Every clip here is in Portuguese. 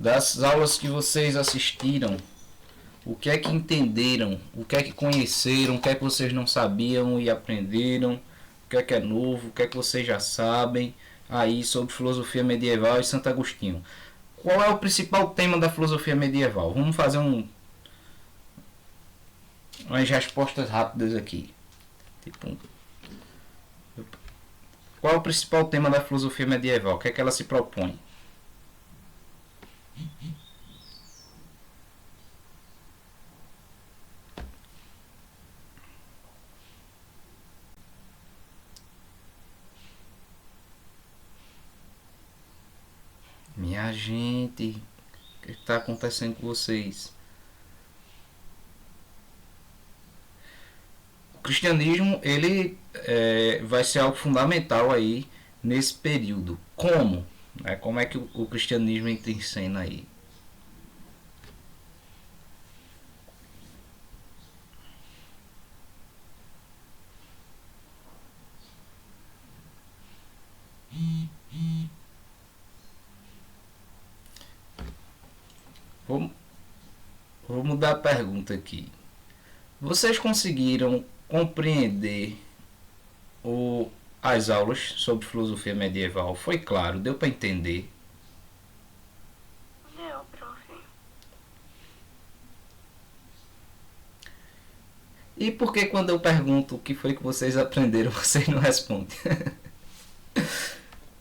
das aulas que vocês assistiram, o que é que entenderam, o que é que conheceram, o que é que vocês não sabiam e aprenderam, o que é novo, o que é que vocês já sabem aí sobre filosofia medieval e Santo Agostinho. Qual é o principal tema da filosofia medieval? Vamos fazer umas respostas rápidas aqui. Tipo, qual é o principal tema da filosofia medieval? O que é que ela se propõe? Minha gente, o que está acontecendo com vocês? O cristianismo ele vai ser algo fundamental aí nesse período. Como? Como é que o cristianismo entra em cena aí? Vou, vou mudar a pergunta aqui. Vocês conseguiram compreender as aulas sobre filosofia medieval? Foi claro, deu para entender? Deu, prof. E por que quando eu pergunto o que foi que vocês aprenderam, vocês não respondem?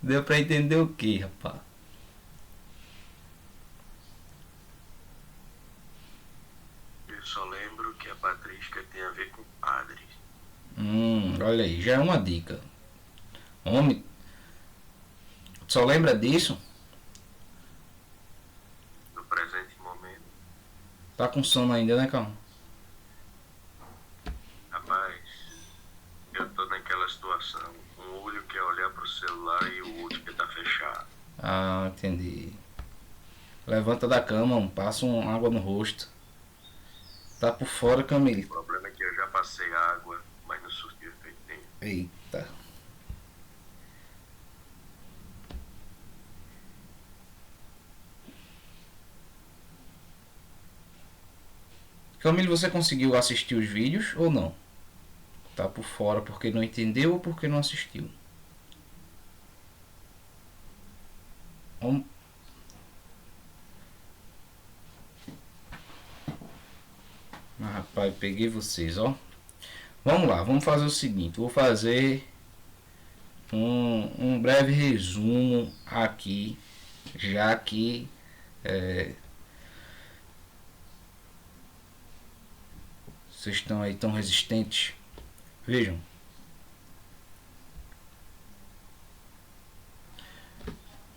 Deu para entender o que, rapaz? Eu só lembro que a patrística tem a ver com padres. Olha aí, já é uma dica. Homem, só lembra disso? No presente momento, Tá com sono ainda, né, calma? rapaz, eu tô naquela situação. Um olho quer olhar pro celular e o outro quer tá fechado. Ah, entendi. Levanta da cama, passa uma água no rosto. Tá por fora, O Camille. problema é que eu já passei água, mas não surtiu efeito nenhum. Eita. Camille, você conseguiu assistir os vídeos ou não? Tá por fora porque não entendeu ou porque não assistiu? Vamos... Ah, rapaz, peguei vocês, ó. Vamos lá, vamos fazer o seguinte. Vou fazer um breve resumo aqui, já que vocês estão aí tão resistentes. Vejam.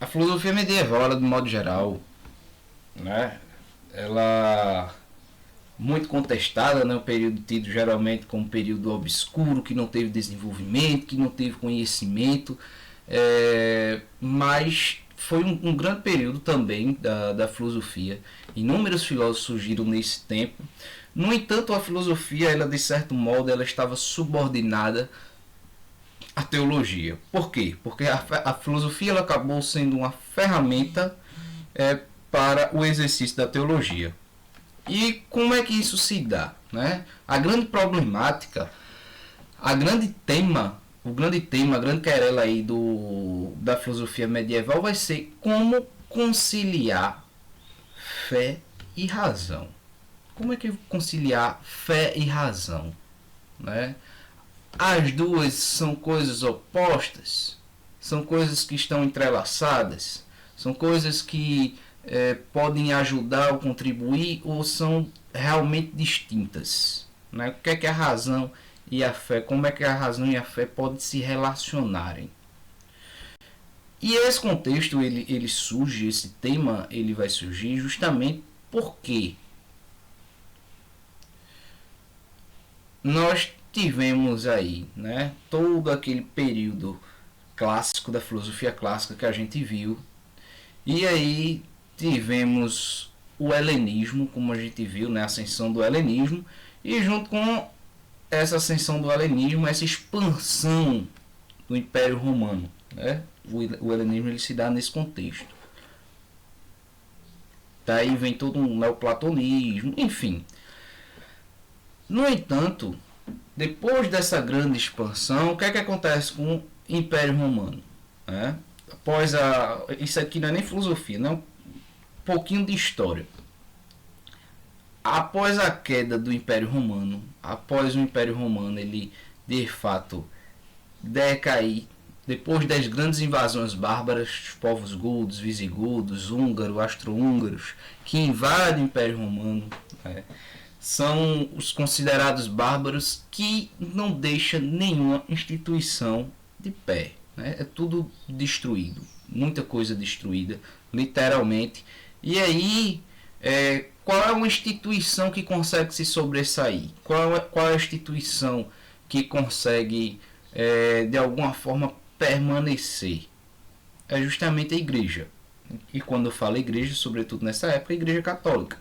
A filosofia medieval, ela, de modo geral, né, ela muito contestada, né, um período tido geralmente como um período obscuro, que não teve desenvolvimento, que não teve conhecimento, mas foi um grande período também da filosofia. Inúmeros filósofos surgiram nesse tempo. No entanto, a filosofia, ela de certo modo, ela estava subordinada à teologia. Por quê? Porque a filosofia ela acabou sendo uma ferramenta para o exercício da teologia. E como é que isso se dá? Né? A grande problemática, a grande tema, a grande querela aí da filosofia medieval vai ser como conciliar fé e razão. Como é que conciliar fé e razão? Né? As duas são coisas opostas, são coisas que estão entrelaçadas, são coisas que podem ajudar ou contribuir ou são realmente distintas. Né? O que é a razão e a fé? Como é que a razão e a fé podem se relacionarem? E esse contexto ele surge, esse tema ele vai surgir justamente porque nós tivemos aí, né, todo aquele período clássico da filosofia clássica que a gente viu, e aí tivemos o helenismo, como a gente viu, né, a ascensão do helenismo, e junto com essa ascensão do helenismo, essa expansão do Império Romano, né, o helenismo ele se dá nesse contexto. Daí vem todo um neoplatonismo, enfim. No entanto, depois dessa grande expansão, o que é que acontece com o Império Romano? Após isso aqui não é nem filosofia, não é um pouquinho de história. Após a queda do Império Romano, após o Império Romano ele de fato decair, depois das grandes invasões bárbaras dos povos godos, visigodos, húngaros, astro-húngaros, que invadem o Império Romano, são os considerados bárbaros, que não deixa nenhuma instituição de pé. É tudo destruído, muita coisa destruída, literalmente. E aí, qual é uma instituição que consegue se sobressair? Qual é a instituição que consegue, de alguma forma, permanecer? É justamente a igreja. E quando eu falo igreja, sobretudo nessa época, a igreja católica.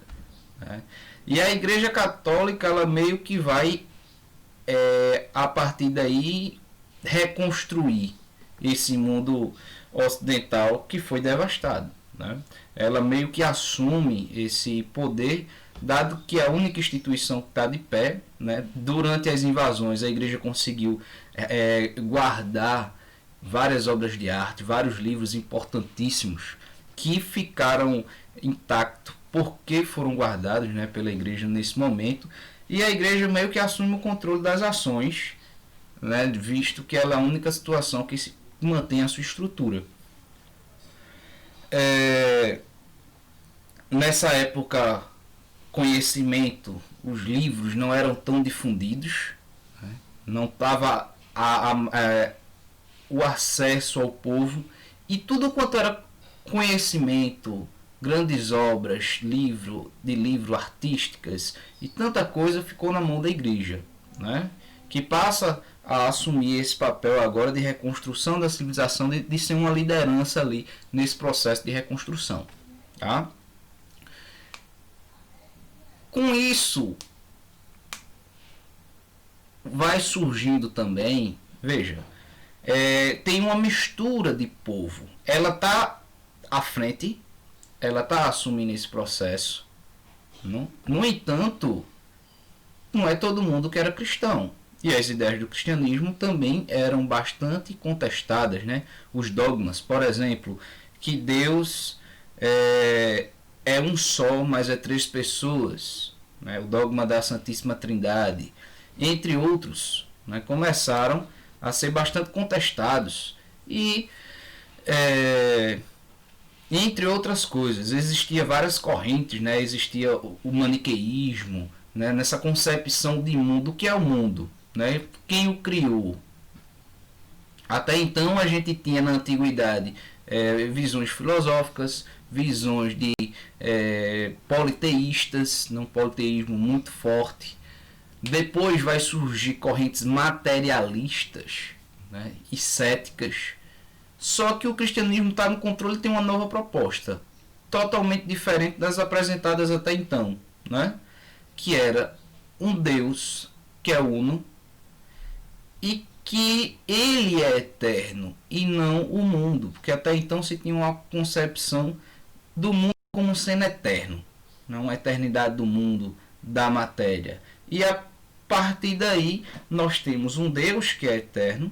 E a igreja católica, ela meio que vai, a partir daí, reconstruir esse mundo ocidental que foi devastado. Ela meio que assume esse poder, dado que a única instituição que está de pé, durante as invasões a igreja conseguiu guardar várias obras de arte, vários livros importantíssimos que ficaram intactos porque foram guardados, pela igreja nesse momento. E a igreja meio que assume o controle das ações, visto que ela é a única situação que se mantém a sua estrutura. Nessa época, conhecimento, os livros não eram tão difundidos, não estava o acesso ao povo, e tudo quanto era conhecimento, grandes obras, livro artísticas e tanta coisa ficou na mão da igreja, que passa a assumir esse papel agora de reconstrução da civilização, de ser uma liderança ali nesse processo de reconstrução. Com isso, vai surgindo também, veja, tem uma mistura de povo. Ela está à frente, ela está assumindo esse processo. No entanto, não é todo mundo que era cristão. E as ideias do cristianismo também eram bastante contestadas. Os dogmas, por exemplo, que Deus é um só, mas é três pessoas. O dogma da Santíssima Trindade, entre outros, começaram a ser bastante contestados. E, entre outras coisas, existia várias correntes, existia o maniqueísmo, nessa concepção de mundo. O que é o mundo? Quem o criou? Até então a gente tinha na antiguidade visões filosóficas, visões de politeístas, um politeísmo muito forte. Depois vai surgir correntes materialistas, e céticas. Só que o cristianismo está no controle e tem uma nova proposta, totalmente diferente das apresentadas até então, que era um Deus que é uno e que ele é eterno e não o mundo, porque até então se tinha uma concepção do mundo como sendo eterno, não a eternidade do mundo, da matéria. E a partir daí nós temos um Deus que é eterno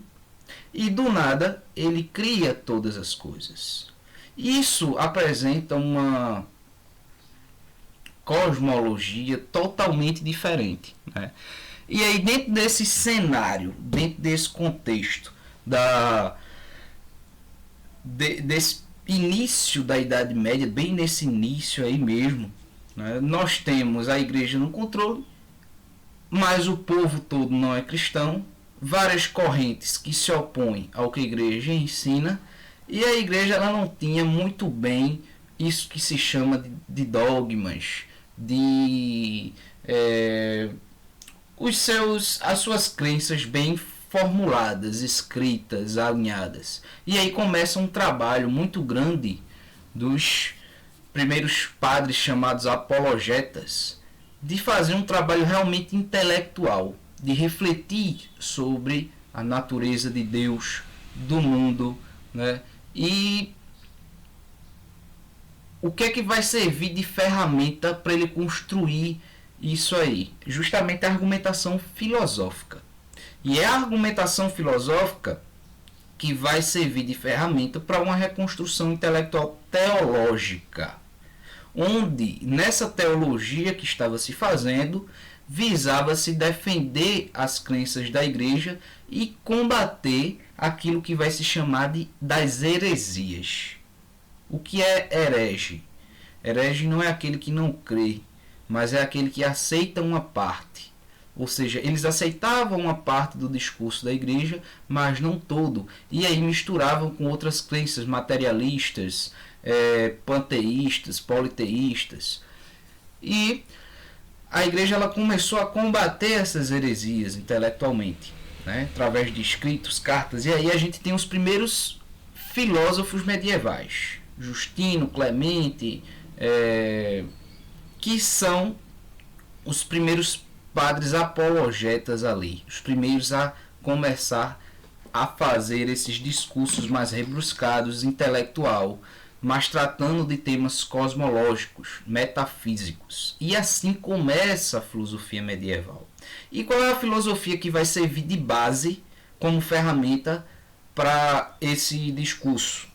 e do nada ele cria todas as coisas. Isso apresenta uma cosmologia totalmente diferente. E aí, dentro desse cenário, dentro desse contexto desse início da Idade Média, bem nesse início aí mesmo, nós temos a igreja no controle, mas o povo todo não é cristão, várias correntes que se opõem ao que a igreja ensina, e a igreja ela não tinha muito bem isso que se chama de dogmas, de as suas crenças bem formuladas, escritas, alinhadas. E aí começa um trabalho muito grande dos primeiros padres chamados apologetas, de fazer um trabalho realmente intelectual, de refletir sobre a natureza de Deus, do mundo, e o que é que vai servir de ferramenta para ele construir isso aí? Justamente a argumentação filosófica. E é a argumentação filosófica que vai servir de ferramenta para uma reconstrução intelectual teológica, onde nessa teologia que estava se fazendo visava-se defender as crenças da igreja e combater aquilo que vai se chamar das heresias. O que é herege? Herege não é aquele que não crê, mas é aquele que aceita uma parte. Ou seja, eles aceitavam uma parte do discurso da igreja, mas não todo. E aí misturavam com outras crenças materialistas, panteístas, politeístas. E a igreja ela começou a combater essas heresias intelectualmente, né? Através de escritos, cartas. E aí a gente tem os primeiros filósofos medievais. Justino, Clemente, que são os primeiros padres apologetas ali, os primeiros a começar a fazer esses discursos mais rebruscados, intelectual, mas tratando de temas cosmológicos, metafísicos. E assim começa a filosofia medieval. E qual é a filosofia que vai servir de base como ferramenta para esse discurso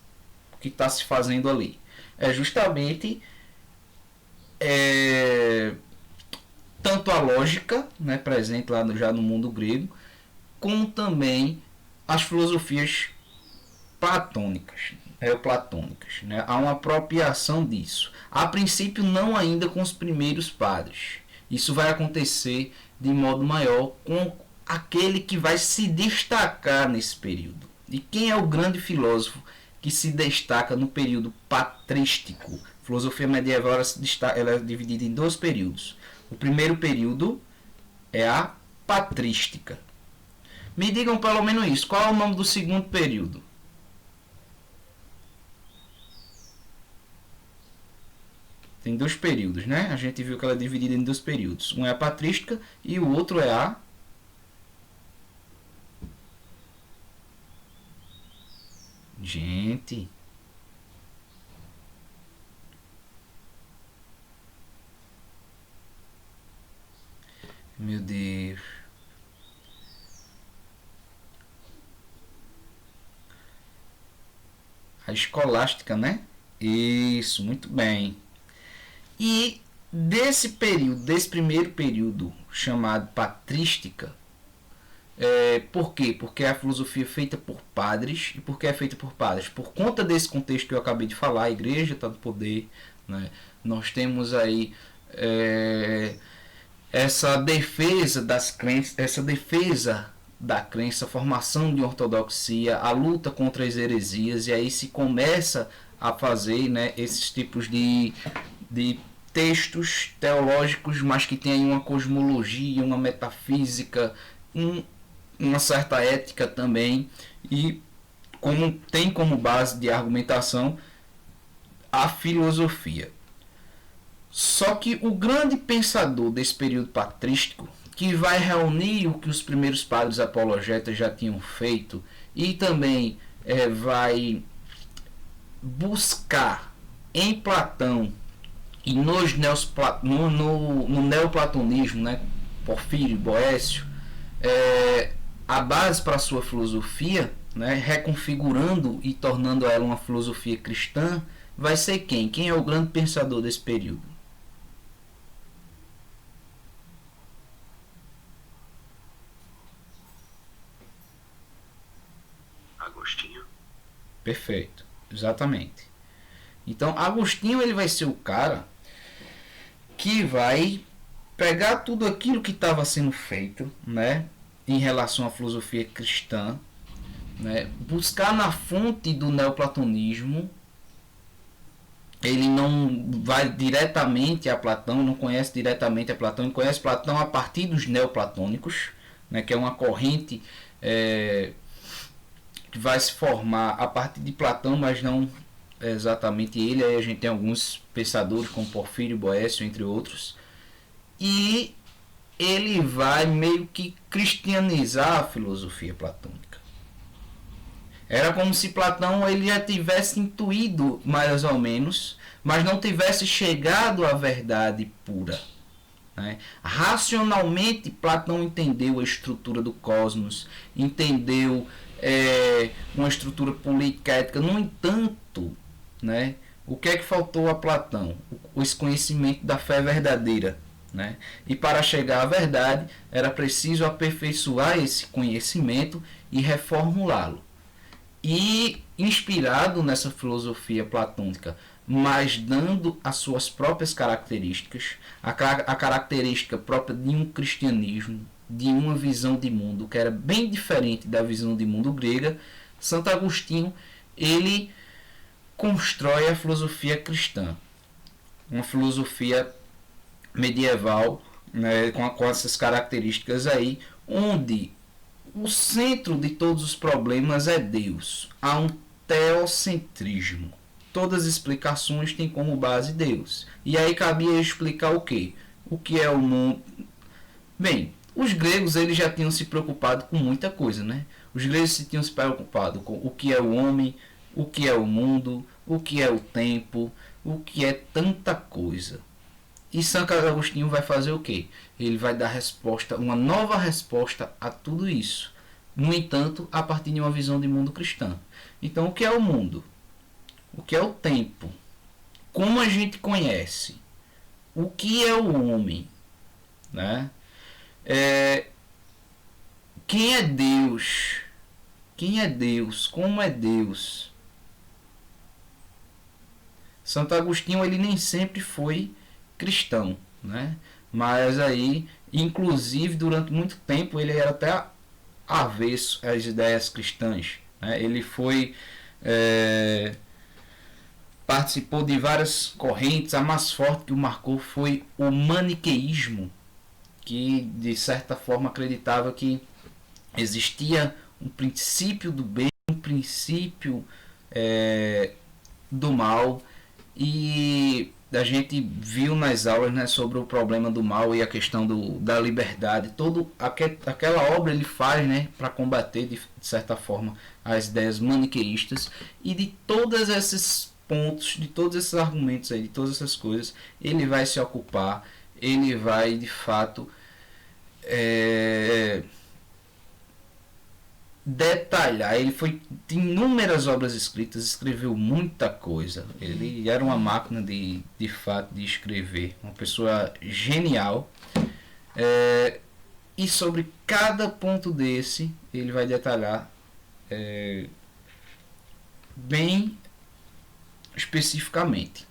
que está se fazendo ali? É justamente tanto a lógica, né, presente lá já no mundo grego, como também as filosofias platônicas, neoplatônicas, né? Há uma apropriação disso. A princípio não ainda com os primeiros padres. Isso vai acontecer de modo maior com aquele que vai se destacar nesse período. E quem é o grande filósofo que se destaca no período patrístico? A filosofia medieval ela é dividida em dois períodos. O primeiro período é a patrística. Me digam pelo menos isso. Qual é o nome do segundo período? Tem dois períodos, né? A gente viu que ela é dividida em dois períodos. Um é a patrística e o outro é a... Gente... Meu Deus. A escolástica, né? Isso, muito bem. E desse período, desse primeiro período chamado patrística, por quê? Porque a filosofia é feita por padres. E por que é feita por padres? Por conta desse contexto que eu acabei de falar, a igreja está no poder, né? Nós temos aí essa defesa das crenças, essa defesa da crença, a formação de ortodoxia, a luta contra as heresias, e aí se começa a fazer, né, esses tipos de textos teológicos, mas que tem uma cosmologia, uma metafísica, uma certa ética também, e tem como base de argumentação a filosofia. Só que o grande pensador desse período patrístico, que vai reunir o que os primeiros padres apologetas já tinham feito e também vai buscar em Platão e no neoplatonismo, né, Porfírio, Boécio, a base para a sua filosofia, né, reconfigurando e tornando ela uma filosofia cristã, vai ser quem? Quem é o grande pensador desse período? Agostinho. Perfeito, exatamente. Então Agostinho ele vai ser o cara que vai pegar tudo aquilo que estava sendo feito, né, em relação à filosofia cristã, né, buscar na fonte do neoplatonismo. Ele não vai diretamente a Platão, não conhece diretamente a Platão, ele conhece Platão a partir dos neoplatônicos, né, que é uma corrente que vai se formar a partir de Platão, mas não exatamente ele. Aí a gente tem alguns pensadores como Porfírio, Boécio, entre outros, e ele vai meio que cristianizar a filosofia platônica. Era como se Platão ele já tivesse intuído mais ou menos mas não tivesse chegado à verdade pura. Né? Racionalmente, Platão entendeu a estrutura do cosmos, entendeu uma estrutura política, ética. No entanto, né, o que é que faltou a Platão? Esse conhecimento da fé verdadeira. Né? E para chegar à verdade, era preciso aperfeiçoar esse conhecimento e reformulá-lo. E inspirado nessa filosofia platônica, mas dando as suas próprias características, a característica própria de um cristianismo, de uma visão de mundo que era bem diferente da visão de mundo grega, Santo Agostinho ele constrói a filosofia cristã, uma filosofia medieval, né, com essas características aí, onde o centro de todos os problemas é Deus. Há um teocentrismo. Todas as explicações têm como base Deus. E aí cabia explicar o quê? O que é o mundo? Bem, os gregos eles já tinham se preocupado com muita coisa, né? Os gregos se tinham se preocupado com o que é o homem, o que é o mundo, o que é o tempo, o que é tanta coisa. E Santo Agostinho vai fazer o quê? Ele vai dar resposta, uma nova resposta a tudo isso. No entanto, a partir de uma visão de mundo cristã. Então, o que é o mundo? O que é o tempo? Como a gente conhece? O que é o homem? Né? Quem é Deus? Quem é Deus? Como é Deus? Santo Agostinho ele nem sempre foi cristão, né? Mas aí, inclusive, durante muito tempo ele era até avesso às ideias cristãs, né? Ele foi participou de várias correntes. A mais forte que o marcou foi o maniqueísmo, que de certa forma acreditava que existia um princípio do bem, um princípio do mal. E a gente viu nas aulas, né, sobre o problema do mal e a questão da liberdade. Aquela obra ele faz, né, para combater de certa forma as ideias maniqueístas. E de todos esses pontos, de todos esses argumentos aí, de todas essas coisas, ele vai se ocupar. Ele vai de fato detalhar. Ele foi de inúmeras obras escritas, escreveu muita coisa. Ele era uma máquina de fato de escrever, uma pessoa genial. E sobre cada ponto desse ele vai detalhar bem especificamente.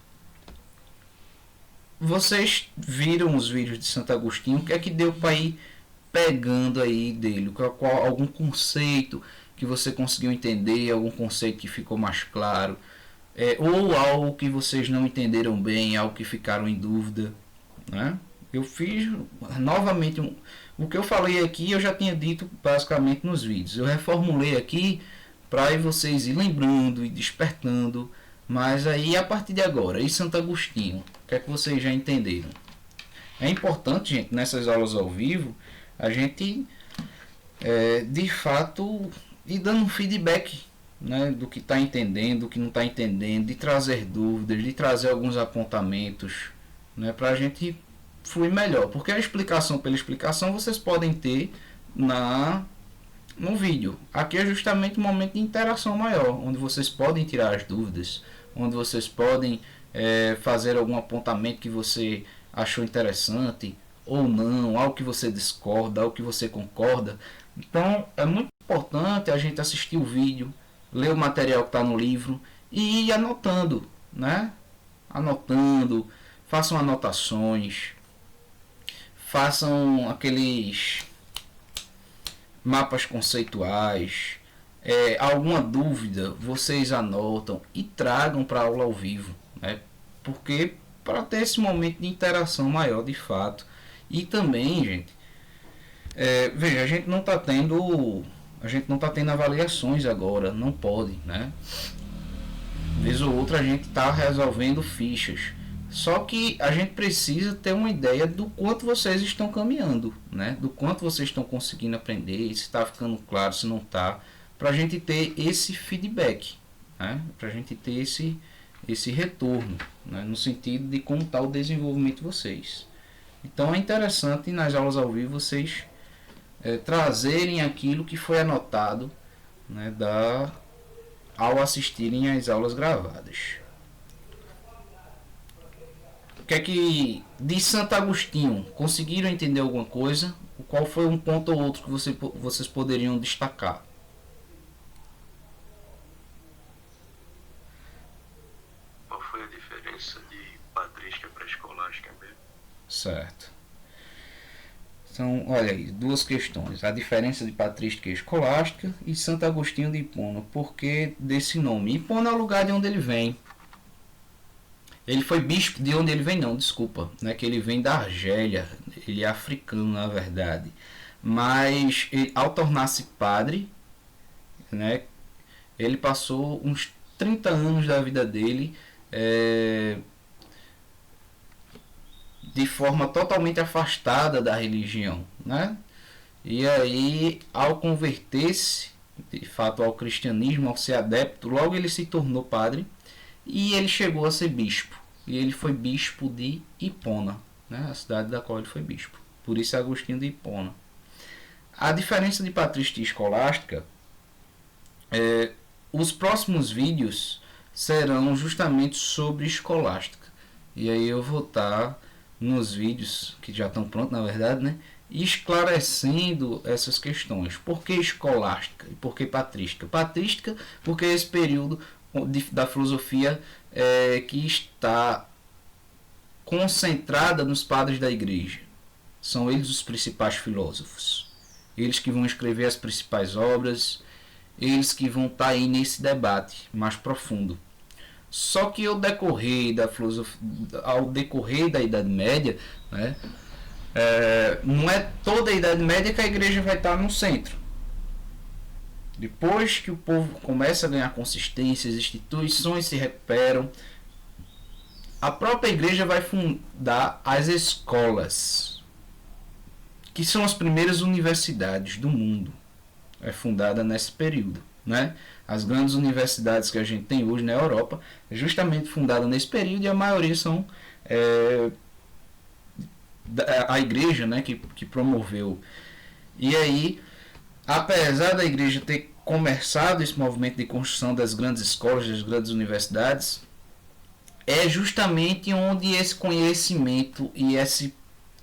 Vocês viram os vídeos de Santo Agostinho? O que é que deu para ir pegando aí dele? Algum conceito que você conseguiu entender, algum conceito que ficou mais claro, ou algo que vocês não entenderam bem, algo que ficaram em dúvida, né? Eu fiz novamente o que eu falei aqui, eu já tinha dito basicamente nos vídeos. Eu reformulei aqui para vocês ir lembrando e despertando. Mas aí a partir de agora, e Santo Agostinho, o que é que vocês já entenderam? É importante, gente, nessas aulas ao vivo, a gente de fato ir dando um feedback, né, do que está entendendo, do que não está entendendo, de trazer dúvidas, de trazer alguns apontamentos, né, para a gente fluir melhor. Porque a explicação pela explicação vocês podem ter no vídeo. Aqui é justamente um momento de interação maior, onde vocês podem tirar as dúvidas, onde vocês podem fazer algum apontamento que você achou interessante ou não, algo que você discorda, algo que você concorda. Então é muito importante a gente assistir o vídeo, ler o material que está no livro e ir anotando, né? Anotando, façam anotações, façam aqueles mapas conceituais. Alguma dúvida vocês anotam e tragam para a aula ao vivo, né? Porque para ter esse momento de interação maior de fato. E também, gente, veja, a gente não está tendo avaliações agora, não pode, né? Vez ou outra a gente está resolvendo fichas. Só que a gente precisa ter uma ideia do quanto vocês estão caminhando, né? Do quanto vocês estão conseguindo aprender, se está ficando claro, se não está, para a gente ter esse feedback, né? Para a gente ter esse retorno, né, no sentido de como está o desenvolvimento de vocês. Então é interessante nas aulas ao vivo vocês trazerem aquilo que foi anotado, né, ao assistirem às aulas gravadas. O que é que de Santo Agostinho? Conseguiram entender alguma coisa? Qual foi um ponto ou outro que vocês poderiam destacar? Qual foi a diferença de patrística para escolástica mesmo? Certo. Então, olha aí, duas questões. A diferença de patrística e escolástica e Santo Agostinho de Hipona. Por que desse nome? Hipona é o lugar de onde ele vem. Ele foi bispo de onde ele vem, não, desculpa. Não é que ele vem da Argélia. Ele é africano, na verdade. Mas ao tornar-se padre, né, ele passou uns 30 anos da vida dele de forma totalmente afastada da religião, né? E aí, ao converter-se de fato ao cristianismo, ao ser adepto, logo ele se tornou padre e ele chegou a ser bispo. E ele foi bispo de Hipona, né? A cidade da qual ele foi bispo. Por isso é Agostinho de Hipona. A diferença de patrística e escolástica, os próximos vídeos serão justamente sobre escolástica. E aí eu vou estar nos vídeos que já estão prontos, na verdade, né, esclarecendo essas questões. Por que escolástica e por que patrística? Patrística porque é esse período da filosofia que está concentrada nos padres da igreja. São eles os principais filósofos. Eles que vão escrever as principais obras, eles que vão estar aí nesse debate mais profundo. Só que ao decorrer da filosofia, ao decorrer da Idade Média, né, não é toda a Idade Média que a igreja vai estar no centro. Depois que o povo começa a ganhar consistência, as instituições se recuperam, a própria igreja vai fundar as escolas, que são as primeiras universidades do mundo. É fundada nesse período, né? As grandes universidades que a gente tem hoje na Europa é justamente fundada nesse período e a maioria são a igreja, né, que promoveu. E aí, apesar da igreja ter começado esse movimento de construção das grandes escolas, das grandes universidades, é justamente onde esse conhecimento e essa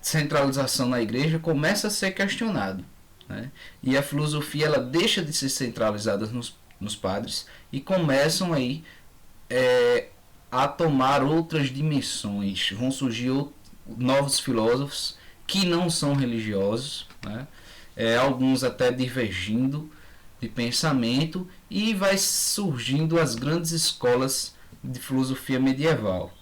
centralização na igreja começa a ser questionado, né? E a filosofia ela deixa de ser centralizada nos padres e começam aí a tomar outras dimensões. Vão surgir novos filósofos que não são religiosos, né? Alguns até divergindo de pensamento, e vai surgindo as grandes escolas de filosofia medieval.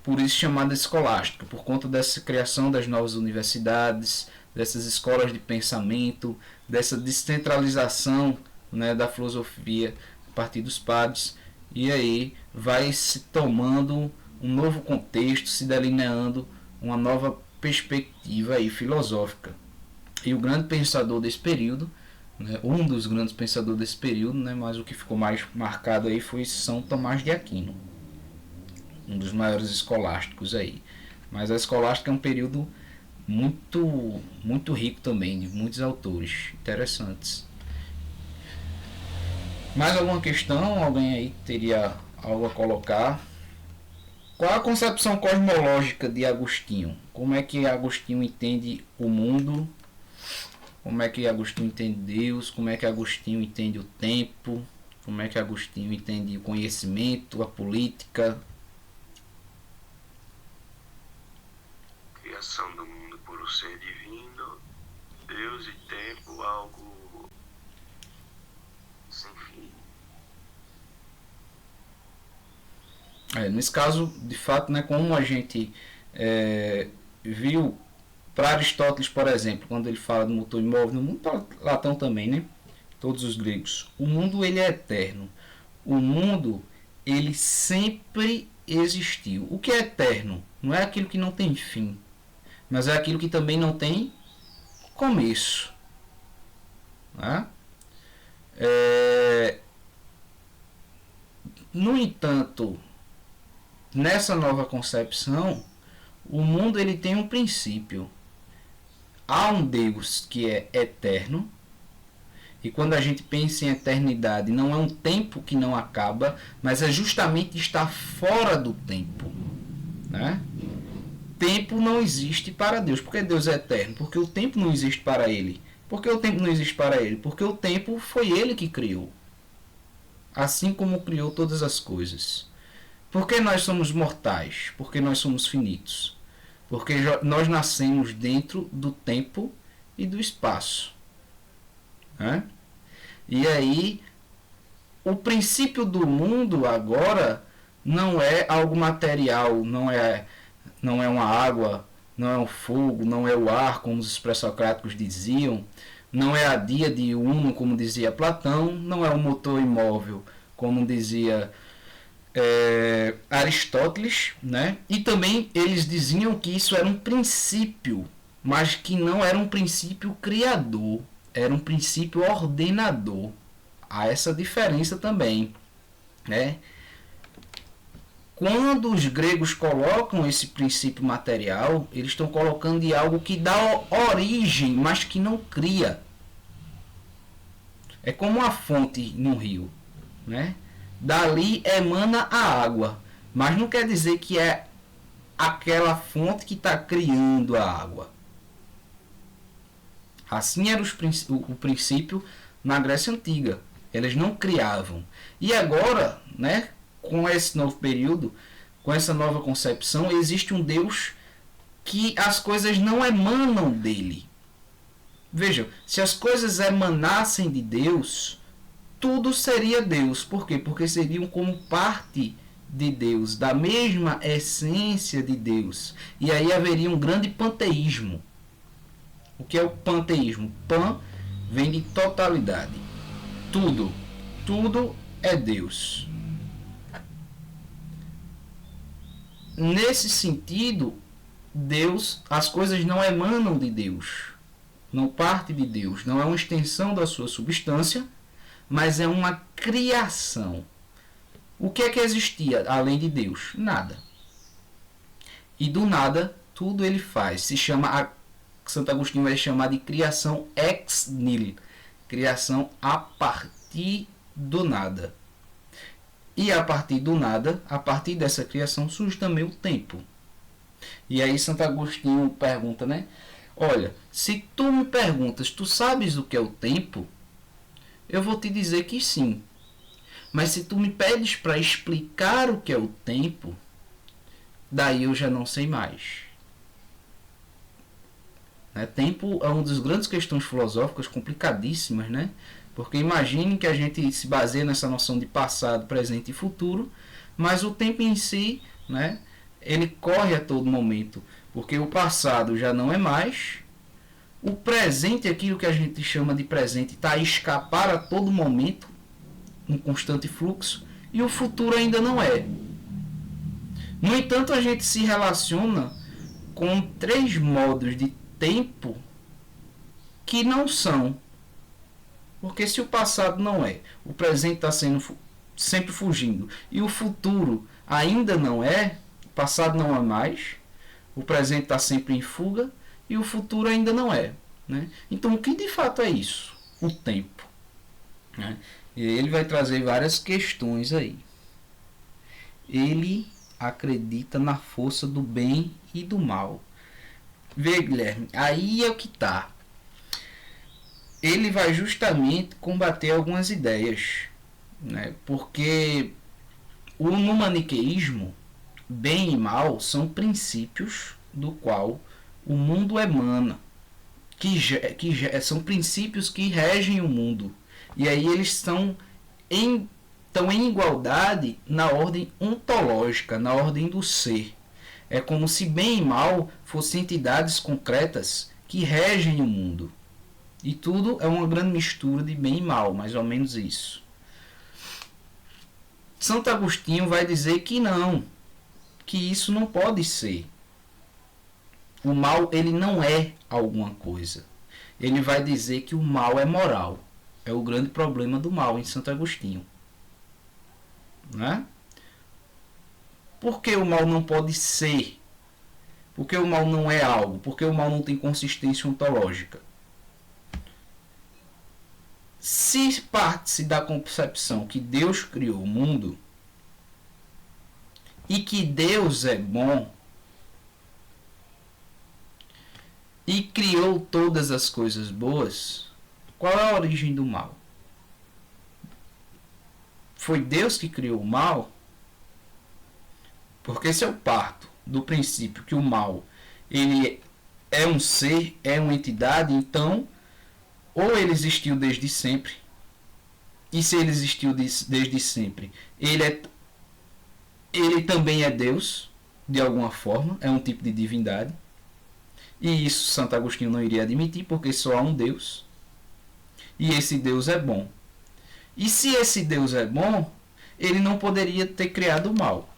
Por isso chamada escolástica, por conta dessa criação das novas universidades, dessas escolas de pensamento, dessa descentralização, né, da filosofia a partir dos padres, e aí vai se tomando um novo contexto, se delineando uma nova perspectiva aí filosófica. E o grande pensador desse período, né, um dos grandes pensadores desse período, né, mas o que ficou mais marcado aí foi São Tomás de Aquino, um dos maiores escolásticos aí. Mas a escolástica é um período muito rico também, de muitos autores interessantes. Mais alguma questão? Alguém aí teria algo a colocar? Qual a concepção cosmológica de Agostinho? Como é que Agostinho entende o mundo? Como é que Agostinho entende Deus? Como é que Agostinho entende o tempo? Como é que Agostinho entende o conhecimento, a política? Criação do mundo por um ser divino, Deus e tempo, algo sem fim. Nesse caso, de fato, né, como a gente viu para Aristóteles, por exemplo, quando ele fala do motor imóvel, no mundo, para Platão também, né? Todos os gregos. O mundo ele é eterno. O mundo ele sempre existiu. O que é eterno? Não é aquilo que não tem fim, mas é aquilo que também não tem começo. Né? No entanto, nessa nova concepção, o mundo ele tem um princípio. Há um Deus que é eterno, e quando a gente pensa em eternidade, não é um tempo que não acaba, mas é justamente estar fora do tempo, né? Tempo não existe para Deus. Porque Deus é eterno? Porque o tempo não existe para Ele. Porque o tempo não existe para Ele? Porque o tempo foi Ele que criou. Assim como criou todas as coisas. Por que nós somos mortais? Porque nós somos finitos. Porque nós nascemos dentro do tempo e do espaço. Né? E aí, o princípio do mundo agora não é algo material, não é uma água, não é um fogo, não é o ar, como os pré-socráticos diziam, não é a díade uno, como dizia Platão, não é um motor imóvel, como dizia Aristóteles, né? E também eles diziam que isso era um princípio, mas que não era um princípio criador, era um princípio ordenador. Há essa diferença também, né? Quando os gregos colocam esse princípio material, eles estão colocando em algo que dá origem, mas que não cria. É como uma fonte no rio, né? Dali emana a água, mas não quer dizer que é aquela fonte que está criando a água. Assim era o princípio na Grécia Antiga. Eles não criavam. E agora, né, com esse novo período, com essa nova concepção, existe um Deus que as coisas não emanam dele. Vejam, se as coisas emanassem de Deus, tudo seria Deus. Por quê? Porque seriam como parte de Deus, da mesma essência de Deus. E aí haveria um grande panteísmo. O que é o panteísmo? Pan vem de totalidade. Tudo é Deus. Nesse sentido, Deus, as coisas não emanam de Deus, não parte de Deus, não é uma extensão da sua substância, mas é uma criação. O que é que existia além de Deus? Nada. E do nada, tudo ele faz. Se chama, Santo Agostinho vai chamar de criação ex nihilo, criação a partir do nada. E a partir do nada, a partir dessa criação, surge também o tempo. E aí Santo Agostinho pergunta, né? Olha, se tu me perguntas, tu sabes o que é o tempo? Eu vou te dizer que sim. Mas se tu me pedes para explicar o que é o tempo, daí eu já não sei mais. Tempo é uma das grandes questões filosóficas complicadíssimas, né? Porque imagine que a gente se baseia nessa noção de passado, presente e futuro, mas o tempo em si, né, ele corre a todo momento, porque o passado já não é mais, o presente, aquilo que a gente chama de presente, está a escapar a todo momento, um constante fluxo, e o futuro ainda não é. No entanto, a gente se relaciona com 3 modos de tempo que não são. Porque se o passado não é, o presente está sendo sempre fugindo, e o futuro ainda não é, o passado não é mais, o presente está sempre em fuga, e o futuro ainda não é. Né? Então, o que de fato é isso? O tempo. Né? E ele vai trazer várias questões aí. Ele acredita na força do bem e do mal. Vê, Guilherme, aí é o que está. Ele vai justamente combater algumas ideias, né? Porque no maniqueísmo, bem e mal são princípios do qual o mundo emana, são princípios que regem o mundo, e aí eles estão em igualdade na ordem ontológica, na ordem do ser. É como se bem e mal fossem entidades concretas que regem o mundo. E tudo é uma grande mistura de bem e mal, mais ou menos isso. Santo Agostinho vai dizer que não, que isso não pode ser. O mal, ele não é alguma coisa. Ele vai dizer que o mal é moral. É o grande problema do mal em Santo Agostinho. né? Por que o mal não pode ser? Por que o mal não é algo? Por que o mal não tem consistência ontológica? Se parte-se da concepção que Deus criou o mundo e que Deus é bom e criou todas as coisas boas, qual é a origem do mal? Foi Deus que criou o mal? Porque se eu parto do princípio que o mal ele é um ser, é uma entidade, então ou ele existiu desde sempre, e se ele existiu desde sempre, ele também é Deus, de alguma forma, é um tipo de divindade, e isso Santo Agostinho não iria admitir, porque só há um Deus, e esse Deus é bom. E se esse Deus é bom, ele não poderia ter criado o mal.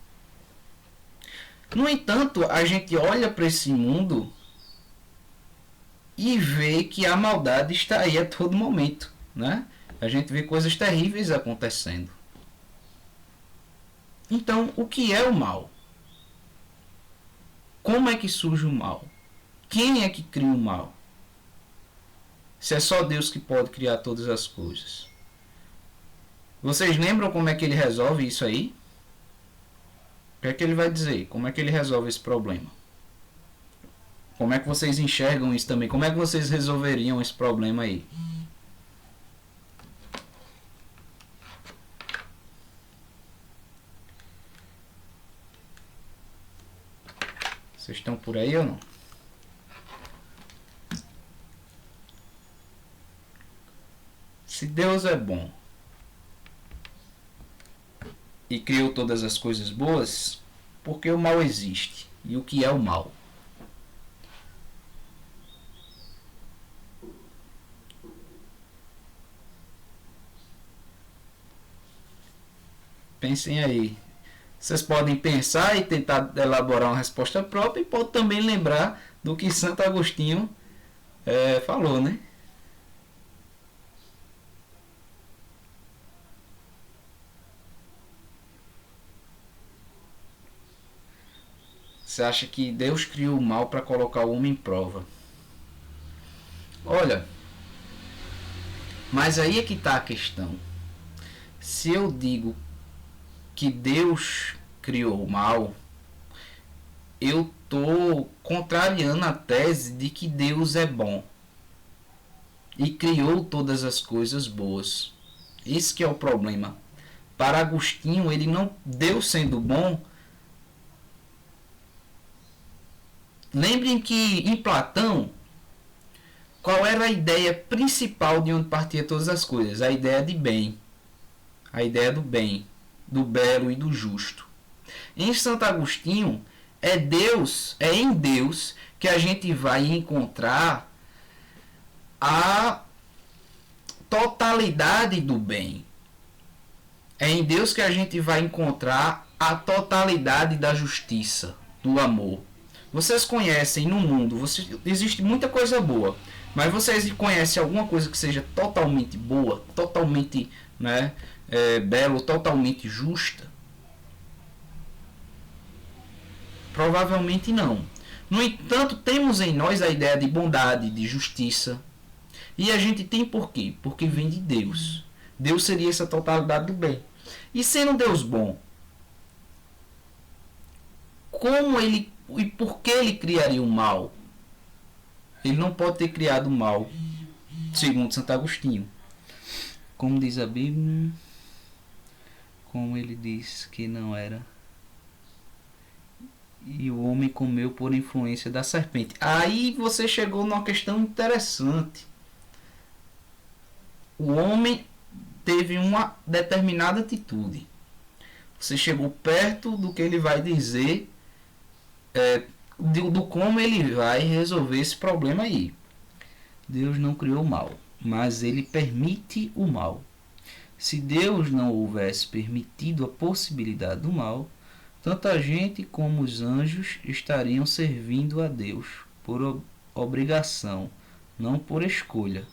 No entanto, a gente olha para esse mundo e vê que a maldade está aí a todo momento, né? A gente vê coisas terríveis acontecendo. Então, o que é o mal? Como é que surge o mal? Quem é que cria o mal? Se é só Deus que pode criar todas as coisas. Vocês lembram como é que ele resolve isso aí? O que é que ele vai dizer? Como é que ele resolve esse problema? Como é que vocês enxergam isso também? Como é que vocês resolveriam esse problema aí? Vocês estão por aí ou não? Se Deus é bom e criou todas as coisas boas, por que o mal existe? E o que é o mal? Pensem aí. Vocês podem pensar e tentar elaborar uma resposta própria e podem também lembrar do que Santo Agostinho falou, né? Você acha que Deus criou o mal para colocar o homem em prova? Olha, mas aí é que está a questão. Se eu digo que Deus criou o mal, eu estou contrariando a tese de que Deus é bom e criou todas as coisas boas. Esse que é o problema. Para Agostinho, ele não, Deus sendo bom. Lembrem que em Platão, qual era a ideia principal de onde partia todas as coisas? A ideia de bem, a ideia do bem, do belo e do justo. Em Santo Agostinho, é em Deus que a gente vai encontrar a totalidade do bem. É em Deus que a gente vai encontrar a totalidade da justiça, do amor. Vocês conhecem no mundo, existe muita coisa boa, mas vocês conhecem alguma coisa que seja totalmente boa, totalmente belo, totalmente justa? Provavelmente não. No entanto, temos em nós a ideia de bondade, de justiça. E a gente tem por quê? Porque vem de Deus. Deus seria essa totalidade do bem. E sendo Deus bom, como ele e por que ele criaria o mal? Ele não pode ter criado o mal, segundo Santo Agostinho. Como diz a Bíblia, como ele diz que não era. E o homem comeu por influência da serpente. Aí você chegou numa questão interessante. O homem teve uma determinada atitude. Você chegou perto do que ele vai dizer, do como ele vai resolver esse problema aí. Deus não criou o mal, mas ele permite o mal. Se Deus não houvesse permitido a possibilidade do mal, tanto a gente como os anjos estariam servindo a Deus por obrigação, não por escolha.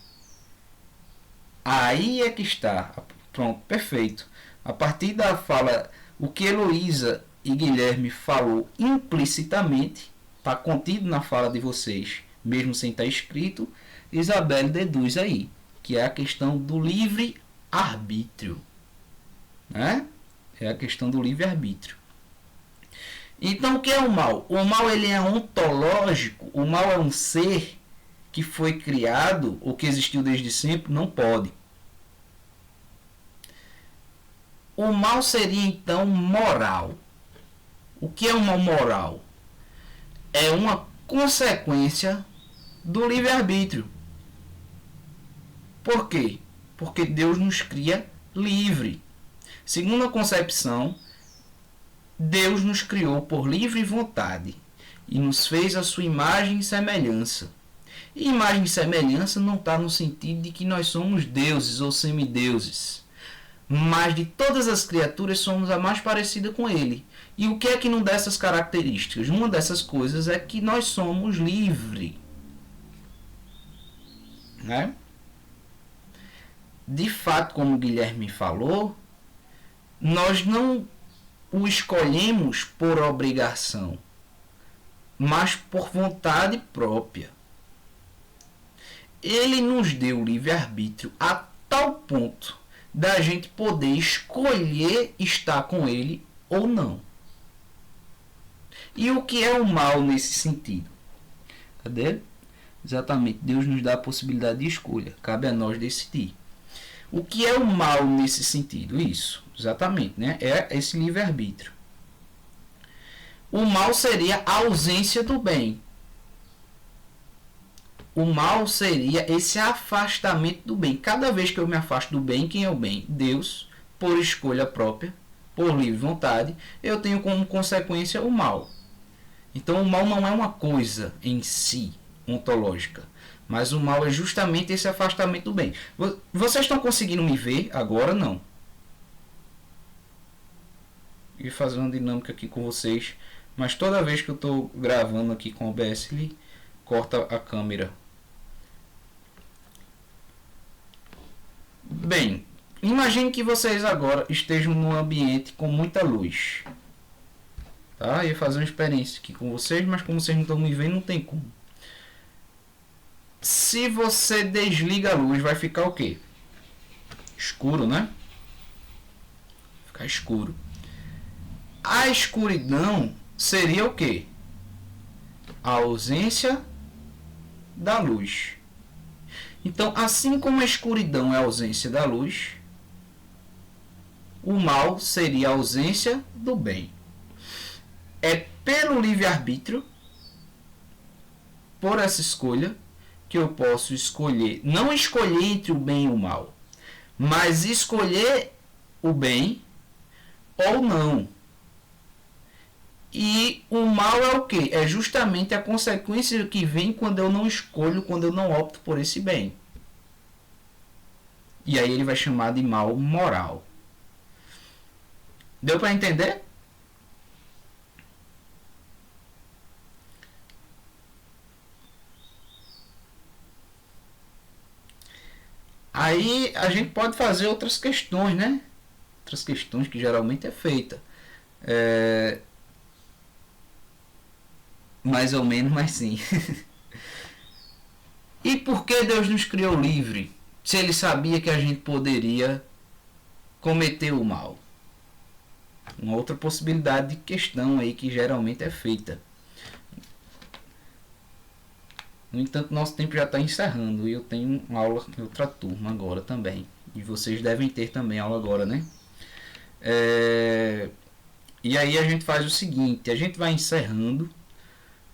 Aí é que está. Pronto, perfeito. A partir da fala, o que Heloísa e Guilherme falou implicitamente, está contido na fala de vocês, mesmo sem estar escrito, Isabelle deduz aí, que é a questão do livre-arbítrio. Né? É a questão do livre-arbítrio. Então, o que é o mal? O mal ele é ontológico, o mal é um ser que foi criado ou que existiu desde sempre, não pode. O mal seria então moral. O que é um mal moral? É uma consequência do livre-arbítrio. Por quê? Porque Deus nos cria livre. Segundo a concepção, Deus nos criou por livre vontade e nos fez a sua imagem e semelhança. E imagem e semelhança não está no sentido de que nós somos deuses ou semideuses, mas de todas as criaturas somos a mais parecida com ele. E o que é que não dá essas características? Uma dessas coisas é que nós somos livres. Né? De fato, como o Guilherme falou, nós não o escolhemos por obrigação, mas por vontade própria. Ele nos deu livre-arbítrio a tal ponto da gente poder escolher estar com ele ou não. E o que é o mal nesse sentido? Cadê? Exatamente, Deus nos dá a possibilidade de escolha, cabe a nós decidir. O que é o mal nesse sentido? Isso, exatamente, né? É esse livre-arbítrio. O mal seria a ausência do bem. O mal seria esse afastamento do bem. Cada vez que eu me afasto do bem, quem é o bem? Deus, por escolha própria, por livre vontade, eu tenho como consequência o mal. Então o mal não é uma coisa em si, ontológica, mas o mal é justamente esse afastamento do bem. Vocês estão conseguindo me ver agora? Não. E fazer uma dinâmica aqui com vocês, mas toda vez que eu estou gravando aqui com o OBS, ele corta a câmera. Bem, imagine que vocês agora estejam num ambiente com muita luz. Tá? Eu ia fazer uma experiência aqui com vocês, mas como vocês não estão me vendo, não tem como. Se você desliga a luz, vai ficar o quê? Escuro, né? Ficar escuro. A escuridão seria o quê? A ausência da luz. Então, assim como a escuridão é a ausência da luz, o mal seria a ausência do bem. É pelo livre-arbítrio, por essa escolha, que eu posso escolher, não escolher entre o bem e o mal, mas escolher o bem ou não. E o mal é o que? É justamente a consequência que vem quando eu não escolho, quando eu não opto por esse bem. E aí ele vai chamar de mal moral. Deu para entender? Aí a gente pode fazer outras questões, né? Outras questões que geralmente é feita. Mais ou menos, mas sim. E por que Deus nos criou livre? Se ele sabia que a gente poderia cometer o mal? Uma outra possibilidade de questão aí que geralmente é feita. No entanto, nosso tempo já está encerrando e eu tenho aula em outra turma agora também. E vocês devem ter também aula agora, né? E aí a gente faz o seguinte, a gente vai encerrando.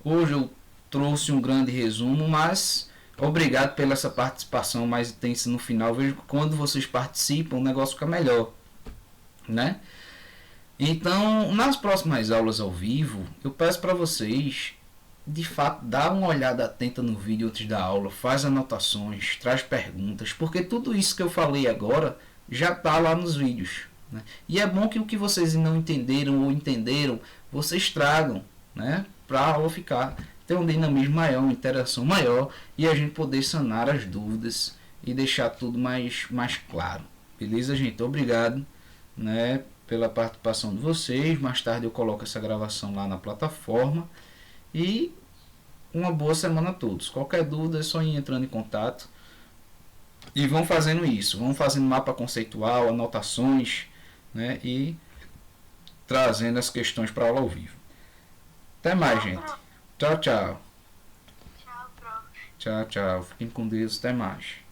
Hoje eu trouxe um grande resumo, mas obrigado pela essa participação mais intensa no final. Vejo que quando vocês participam o negócio fica melhor, né? Então, nas próximas aulas ao vivo, eu peço para vocês, de fato, dar uma olhada atenta no vídeo antes da aula, faz anotações, traz perguntas, porque tudo isso que eu falei agora já está lá nos vídeos, né? E é bom que o que vocês não entenderam ou entenderam, vocês tragam, né? Para a aula ficar, ter um dinamismo maior, uma interação maior e a gente poder sanar as dúvidas e deixar tudo mais claro. Beleza, gente? Obrigado. né, pela participação de vocês. Mais tarde eu coloco essa gravação lá na plataforma. E uma boa semana a todos. Qualquer dúvida é só ir entrando em contato. E vão fazendo isso. Vão fazendo mapa conceitual, anotações, né, e trazendo as questões para aula ao vivo. Até mais, gente. Tchau, tchau. Tchau, prof. Tchau, tchau. Fiquem com Deus. Até mais.